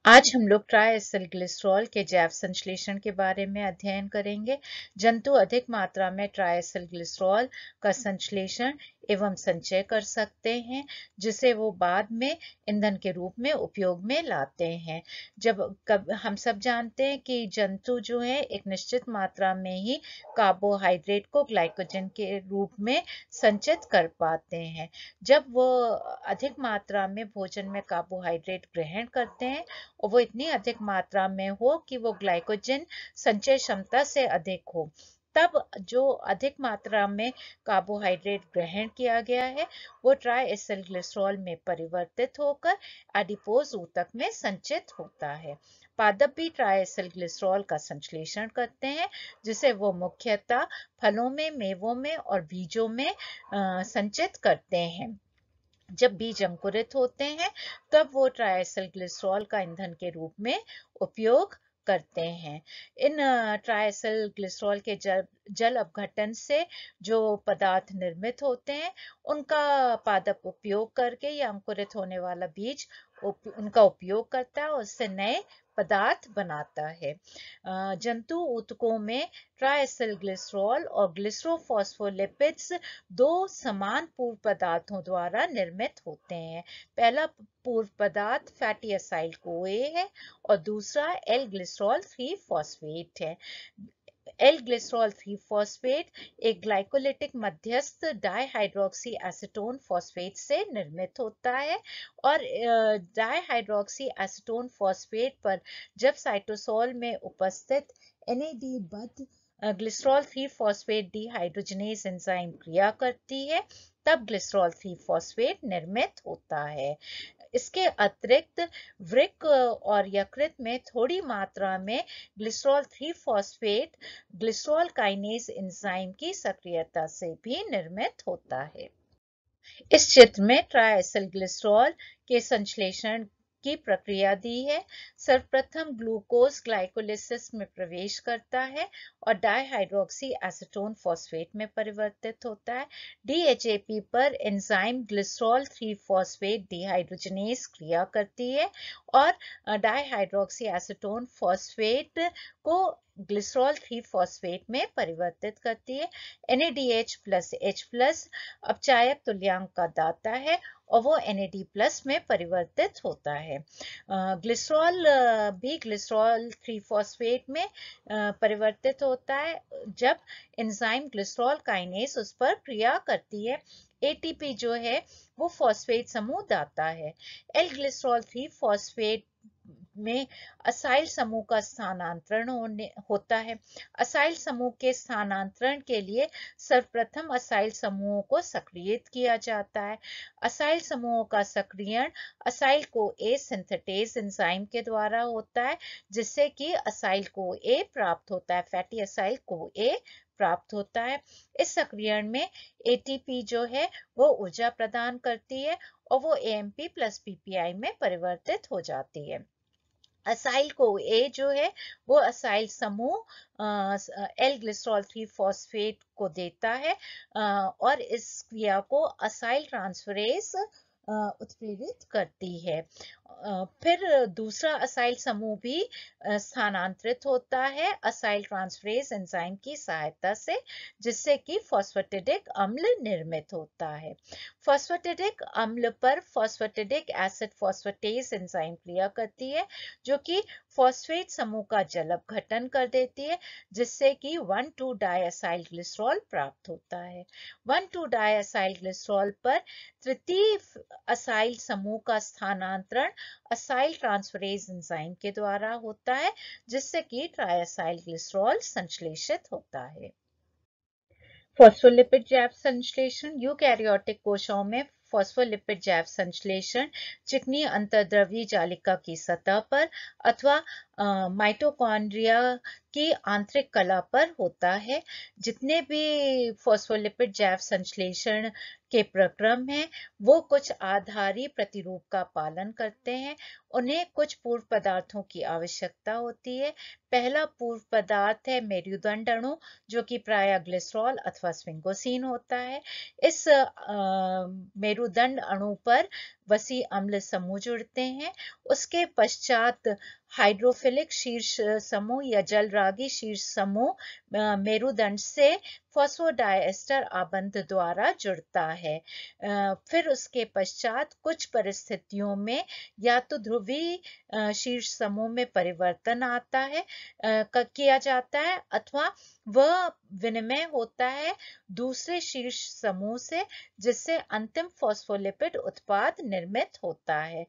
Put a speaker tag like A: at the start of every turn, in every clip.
A: आज हम लोग ट्राइएसिलग्लिसरॉल के जैव संश्लेषण के बारे में अध्ययन करेंगे। जंतु अधिक मात्रा में ट्राइएसिलग्लिसरॉल का संश्लेषण एवं संचय कर सकते हैं, जिसे वो बाद में ईंधन के रूप में उपयोग में लाते हैं। हम सब जानते हैं कि जंतु जो है एक निश्चित मात्रा में ही कार्बोहाइड्रेट को ग्लाइकोजन के रूप में संचित कर पाते हैं। जब वो अधिक मात्रा में भोजन में कार्बोहाइड्रेट ग्रहण करते हैं और वो इतनी अधिक मात्रा में हो कि वो ग्लाइकोजन संचय क्षमता से अधिक हो, तब जो अधिक मात्रा में कार्बोहाइड्रेट ग्रहण किया गया है वो ट्राइएसिलग्लिसरॉल में परिवर्तित होकर एडिपोज ऊतक में संचित होता है। पादप भी ट्राइएसिलग्लिसरॉल का संश्लेषण करते हैं, जिसे वो मुख्यतः फलों में, मेवों में और बीजों में संचित करते हैं। जब बीज अंकुरित होते हैं तब वो ट्राइएसिलग्लिसरॉल का ईंधन के रूप में उपयोग करते हैं। इन ट्राइएसिलग्लिसरॉल के जल अपघटन से जो पदार्थ निर्मित होते हैं उनका पादप उपयोग करके या अंकुरित होने वाला बीज उनका उपयोग करता है और उससे नए पदार्थ बनाता है। जंतु ऊतकों में ट्राइएसिलग्लिसरॉल और ग्लिसरोफॉस्फोलिपिड्स दो समान पूर्व पदार्थों द्वारा निर्मित होते हैं। पहला पूर्व पदार्थ फैटी असाइल CoA है और दूसरा एल ग्लिसरॉल 3 फॉस्फेट है। एल ग्लिसरॉल 3 फॉस्फेट एक ग्लाइकोलिटिक मध्यस्थ डाइहाइड्रोक्सी एसीटोन फॉस्फेट से निर्मित होता है और डाइहाइड्रोक्सी एसीटोन फॉस्फेट पर जब साइटोसोल में उपस्थित NAD बद्ध ग्लिसरॉल 3 फॉस्फेट डिहाइड्रोजनेज एंजाइम क्रिया करती है, तब ग्लिसरॉल 3 फॉस्फेट निर्मित होता है। इसके अतिरिक्त वृक्क और यकृत में थोड़ी मात्रा में glycerol 3 phosphate glycerol kinase enzyme की सक्रियता से भी निर्मित होता है। इस चित्र में ट्राइएसिलग्लिसरॉल के संश्लेषण की प्रक्रिया दी है। सर्वप्रथम ग्लूकोज ग्लाइकोलिसिस में प्रवेश करता है और डाइहाइड्रोक्सी एसीटोन फॉस्फेट में परिवर्तित होता है। DHAP पर एंजाइम ग्लिसरॉल 3 फॉस्फेट डिहाइड्रोजनेज क्रिया करती है और डाइहाइड्रोक्सी एसीटोन फॉस्फेट को ग्लिसरॉल 3 फॉस्फेट में परिवर्तित करती है। NADH प्लस H प्लस अपचायक तुल्यांक का दाता है और वो NAD+ में परिवर्तित होता है। ग्लिसरॉल भी ग्लिसरॉल 3 फॉस्फेट में परिवर्तित होता है जब एंजाइम ग्लिसरॉल काइनेज उस पर क्रिया करती है। ATP जो है वो फॉस्फेट समूह दाता है। एल ग्लिसरॉल 3 फॉस्फेट में असाइल समूह का स्थानांतरण होता है। असाइल समूह के स्थानांतरण के लिए सर्वप्रथम असाइल समूहों को सक्रियित किया जाता है। असाइल समूहों का सक्रियण असाइल CoA सिंथेटेज एंजाइम के द्वारा होता है, जिससे कि असाइल CoA प्राप्त होता है, फैटी असाइल CoA प्राप्त होता है। इस सक्रियण में ATP जो है वो ऊर्जा प्रदान करती है और वो AMP प्लस PPI में परिवर्तित हो जाती है। असाइल CoA जो है वो असाइल समूह एल ग्लिसरॉल 3 फॉस्फेट को देता है और इस क्रिया को असाइल ट्रांसफरेज उत्प्रेरित करती है। फिर दूसरा असाइल समूह भी स्थानांतरित होता है असाइल ट्रांसफरेज एंजाइम की सहायता से, जिससे कि फॉस्फेटिडिक अम्ल निर्मित होता है। फॉस्फेटिडिक अम्ल पर फॉस्फेटिडिक एसिड फॉस्फेटेज एंजाइम क्रिया करती है, जो कि फॉस्फेट समूह का जल अपघटन कर देती है, जिससे कि 1,2-डाइअसाइल ग्लिसरॉल प्राप्त होता है। 1,2-डाइअसाइल ग्लिसरॉल पर तृतीय असाइल समूह का स्थानांतरण असाइल ट्रांसफरेज एंजाइम के द्वारा होता है, जिससे कि ट्राइअसाइल ग्लिसरॉल संश्लेषित होता है। फॉस्फोलिपिड जैव संश्लेषण यूकैरियोटिक कोशों में फॉस्फोलिपिड जैव संश्लेषण चिकनी अंतर्द्रव्यी जालिका की सतह पर अथवा माइटोकॉन्ड्रिया की आंतरिक कला पर होता है। जितने भी फॉस्फोलिपिड जैव संश्लेषण के प्रक्रम हैं वो कुछ आधारी प्रतिरूप का पालन करते हैं। उन्हें कुछ पूर्व पदार्थों की आवश्यकता होती है। पहला पूर्व पदार्थ है मेरुदंड अणु, जो कि प्रायः ग्लिसरॉल अथवा स्फिंगोसिन होता है। इस मेरुदंड अणु पर वसी अम्ल समूह जुड़ते हैं। उसके पश्चात हाइड्रोफिलिक शीर्ष समूह या जलरागी शीर्ष समूह मेरुदंड से फॉस्फोडाइएस्टर आबंध द्वारा जुड़ता है। फिर उसके पश्चात कुछ परिस्थितियों में या तो ध्रुवीय शीर्ष समूह में परिवर्तन आता है किया जाता है, अथवा वह विनिमय होता है दूसरे शीर्ष समूह से, जिससे अंतिम फॉस्फोलिपिड उत्पाद निर्मित होता है।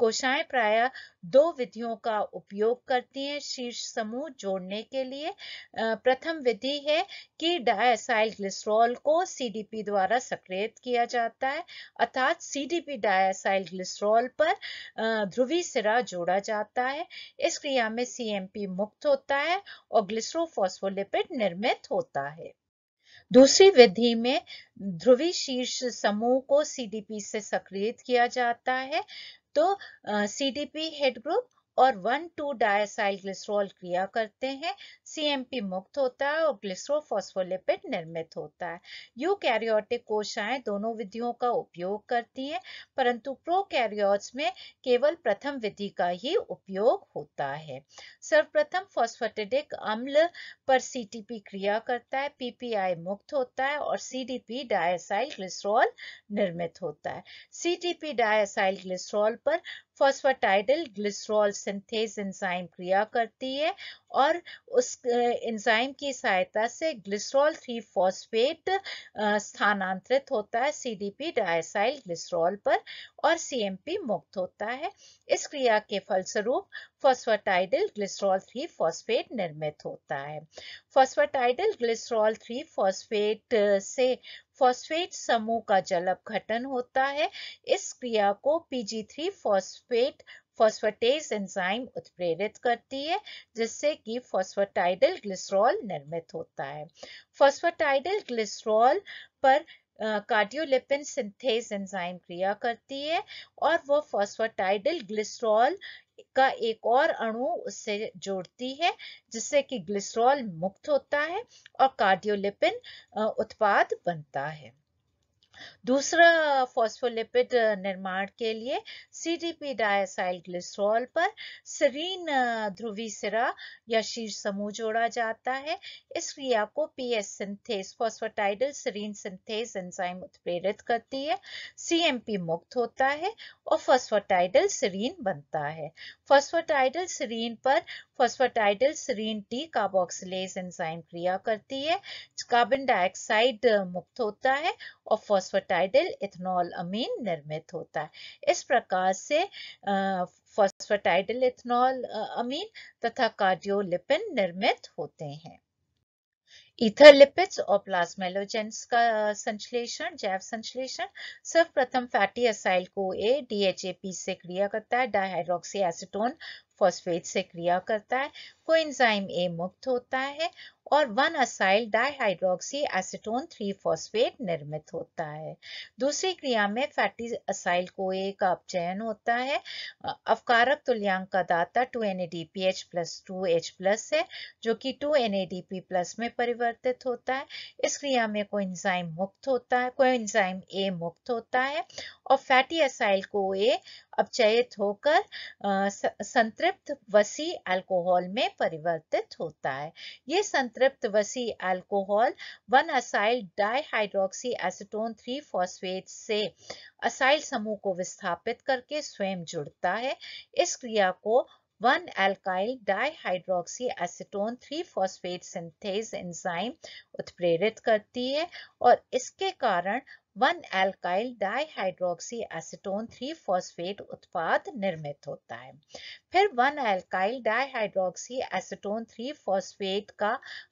A: कोशिकाएं प्रायः दो विधियों का उपयोग करती हैं शीर्ष समूह जोड़ने के लिए। प्रथम विधि है कि डायसाइल ग्लिसरॉल को सीडीपी द्वारा सक्रियत किया जाता है, अर्थात सीडीपी डायसाइल ग्लिसरॉल पर ध्रुवीय सिरा जोड़ा जाता है। इस क्रिया में सीएमपी मुक्त होता है और ग्लिसरोफॉस्फोलिपिड निर्मित होता है। दूसरी विधि में ध्रुवीय शीर्ष समूह को सीडीपी से सक्रियत किया जाता है, तो सीडीपी हेड ग्रुप और 1,2 डायसाइल ग्लिसरॉल क्रिया करते हैं, सीएमपी मुक्त होता है और ग्लिसरोफॉस्फोलिपिड निर्मित होता है। यूकैरियोटिक कोशिकाएं दोनों विधियों का उपयोग करती हैं, परंतु प्रोकैरियोट्स में केवल प्रथम विधि का ही उपयोग होता है। सर्वप्रथम फॉस्फेटिडिक अम्ल पर सीटीपी क्रिया करता है, पीपीआई मुक्त होता है और सीडीपी डायसाइल ग्लिसरॉल निर्मित होता है। सीटीपी डायसाइल ग्लिसरॉल पर फॉस्फेटाइडिल ग्लिसरॉल सिंथेज एंजाइम क्रिया करती है और उस एंजाइम की सहायता से ग्लिसरॉल 3 फॉस्फेट स्थानांतरित होता है सीडीपी डायसाइल ग्लिसरॉल पर और सीएमपी मुक्त होता है। इस क्रिया के फलस्वरूप फॉस्फेटाइडिल ग्लिसरॉल 3 फॉस्फेट निर्मित होता है। फॉस्फेटाइडिल ग्लिसरॉल 3 फॉस्फेट से फॉस्फेट समूह का जल अपघटन होता है। इस क्रिया को PG3 फॉस्फेट फॉस्फेटेज एंजाइम उत्प्रेरित करती है, जिससे कि फॉस्फेटाइडिल ग्लिसरॉल निर्मित होता है। फॉस्फेटाइडिल ग्लिसरॉल पर कार्डियोलिपिन सिंथेज एंजाइम क्रिया करती है और वह फॉस्फेटाइडिल ग्लिसरॉल का एक और अणु उससे जोड़ती है, जिससे कि ग्लिसरॉल मुक्त होता है और कार्डियोलिपिन उत्पाद बनता है। दूसरा फॉस्फोलिपिड निर्माण के लिए सीडीपी डायसाइल ग्लिसरॉल पर सेरीन ध्रुवीय सिरा या शीर्ष समूह जोड़ा जाता है। इस क्रिया को PS synthase phosphatidyl serine synthase enzyme उत्प्रेरित करती है, सीएमपी मुक्त होता है और फॉस्फेटाइडिल सेरीन बनता है। फॉस्फेटाइडिल सेरीन पर फॉस्फेटाइडिल सेरीन डी कार्बोक्सिलेज एंजाइम क्रिया करती है, कार्बन डाइऑक्साइड मुक्त होता है और फॉस्फेटाइडिल इथेनॉल अमीन निर्मित होता है। इस प्रकार से फॉस्फेटाइडिल इथेनॉल अमीन तथा कार्डियोलिपिन निर्मित होते हैं। ईथर लिपिड्स और प्लाज्मेलोजेंस का संश्लेषण, जैव संश्लेषण। सर्वप्रथम फैटी असाइल को DHAP से क्रिया करता है, डाइहाइड्रोक्सी एसीटोन फॉस्फेट से क्रिया करता है, कोएंजाइम A मुक्त होता है और 1 असाइल डाइहाइड्रोक्सी एसीटोन 3 फॉस्फेट निर्मित होता है। दूसरी क्रिया में फैटी असाइल को A का अपचयन होता है। अवकारक तुल्यांक का दाता 2NADPH + 2H+ है, जो कि 2NADP+ में परिवर्तित होता है। इस क्रिया में कोएंजाइम मुक्त होता है, कोएंजाइम A मुक्त होता है और फैटी असाइल को A अपचयित होकर संतृप्त वसी अल्कोहल में परिवर्तित होता है। ये संतृप्त वसी alcohol 1 acyl dihydroxy acetone 3 phosphate से असाइल समूह को विस्थापित करके स्वयं जुड़ता है। इस क्रिया को 1 alkyl dihydroxy acetone 3 phosphate synthase enzyme उत्प्रेरित करती है और इसके कारण 1 अल्काइल डाइहाइड्रोक्सी एसीटोन 3 फॉस्फेट उत्पाद निर्मित होता है। फिर 1 अल्काइल डाइहाइड्रोक्सी एसीटोन 3 फॉस्फेट का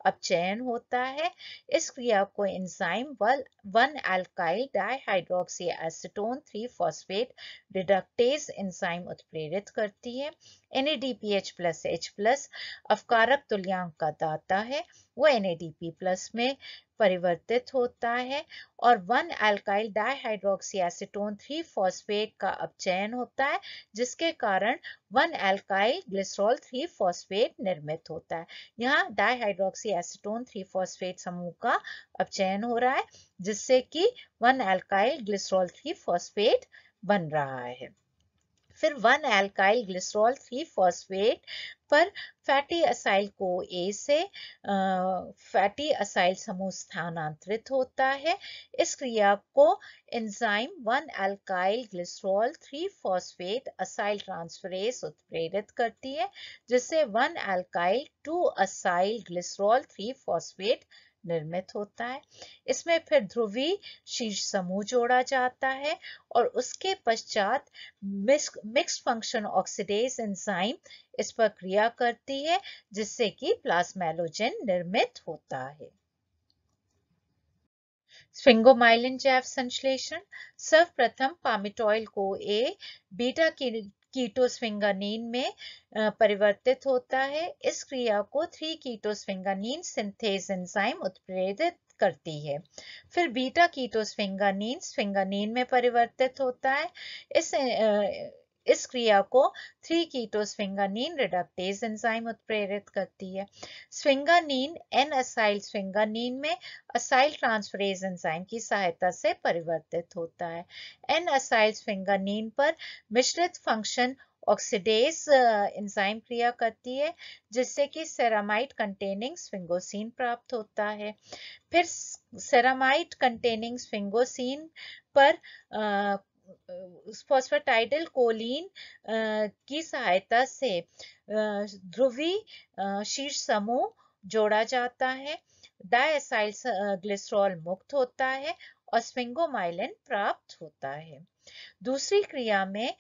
A: अपचयन होता है। इस क्रिया को enzyme 1 alkyl dihydroxy acetone 3 phosphate reductase enzyme उत्प्रेरित करती है। NADPH+ H+ अवकारक तुल्यांक का दाता है, वो NADP+ में परिवर्तित होता है और 1 अल्काइल डाइहाइड्रोक्सी एसीटोन 3 फॉस्फेट का अपचयन होता है, जिसके कारण 1 अल्काइल ग्लिसरॉल 3 फॉस्फेट निर्मित होता है। यहाँ डाइहाइड्रोक्सी एसीटोन 3 फॉस्फेट समूह का अपचयन हो रहा है, जिससे कि 1 अल्काइल ग्लिसरॉल 3 फॉस्फेट बन रहा है। फिर 1 एल्काइल ग्लिसरॉल 3 फॉस्फेट पर फैटी असाइल को ए से फैटी असाइल समूह स्थानांतरित होता है। इस क्रिया को enzyme 1 alkyl glycerol 3 phosphate acyl transferase उत्प्रेरित करती है, जिससे 1 एल्काइल 2 असाइल ग्लिसरॉल 3 फॉस्फेट निर्मित होता है। इसमें फिर ध्रुवीय शीर्ष समूह जोड़ा जाता है और उसके पश्चात मिक्स्ड फंक्शन ऑक्सीडेज एंजाइम इस पर क्रिया करती है, जिससे कि प्लाज्मेलोजेन निर्मित होता है। स्फिंगोमाइलिन जैव संश्लेषण सर्वप्रथम पामिटॉइल को ए बीटा कीटोस्फिंगानीन में परिवर्तित होता है। इस क्रिया को 3 कीटोस्फिंगानीन सिंथेज एंजाइम उत्प्रेरित करती है। फिर बीटा कीटोस्फिंगानीन स्फिंगानीन में परिवर्तित होता है। इस क्रिया को 3 कीटोस्फिंगानीन रिडक्टेज एंजाइम उत्प्रेरित करती है। स्फिंगानीन एन असाइल स्फिंगानीन में असाइल ट्रांसफरेज एंजाइम की सहायता से परिवर्तित होता है। एन असाइल स्फिंगानीन पर मिश्रित फंक्शन ऑक्सीडेज एंजाइम क्रिया करती है, जिससे कि सेरामाइड कंटेनिंग स्फिंगोसिन प्राप्त होता है। फिर सेरामाइड कंटेनिंग स्फिंगोसिन पर फॉस्फेटाइडिल कोलिन की सहायता से ध्रुवीय शीर्ष समूह जोड़ा जाता है। डायसाइल ग्लिसरॉल मुक्त होता है और स्फिंगोमाइलिन प्राप्त होता है। दूसरी क्रिया में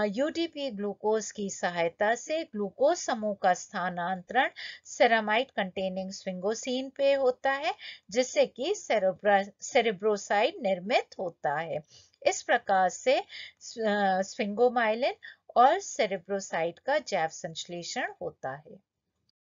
A: यूडीपी ग्लूकोज की सहायता से ग्लूकोज समूह का स्थानांतरण सेरामाइड कंटेनिंग स्फिंगोसिन पे होता है, जिससे कि सेरेब्रोसाइड निर्मित होता है। इस प्रकार से स्फिंगोमाइलिन और सेरेब्रोसाइड का जैव संश्लेषण होता है।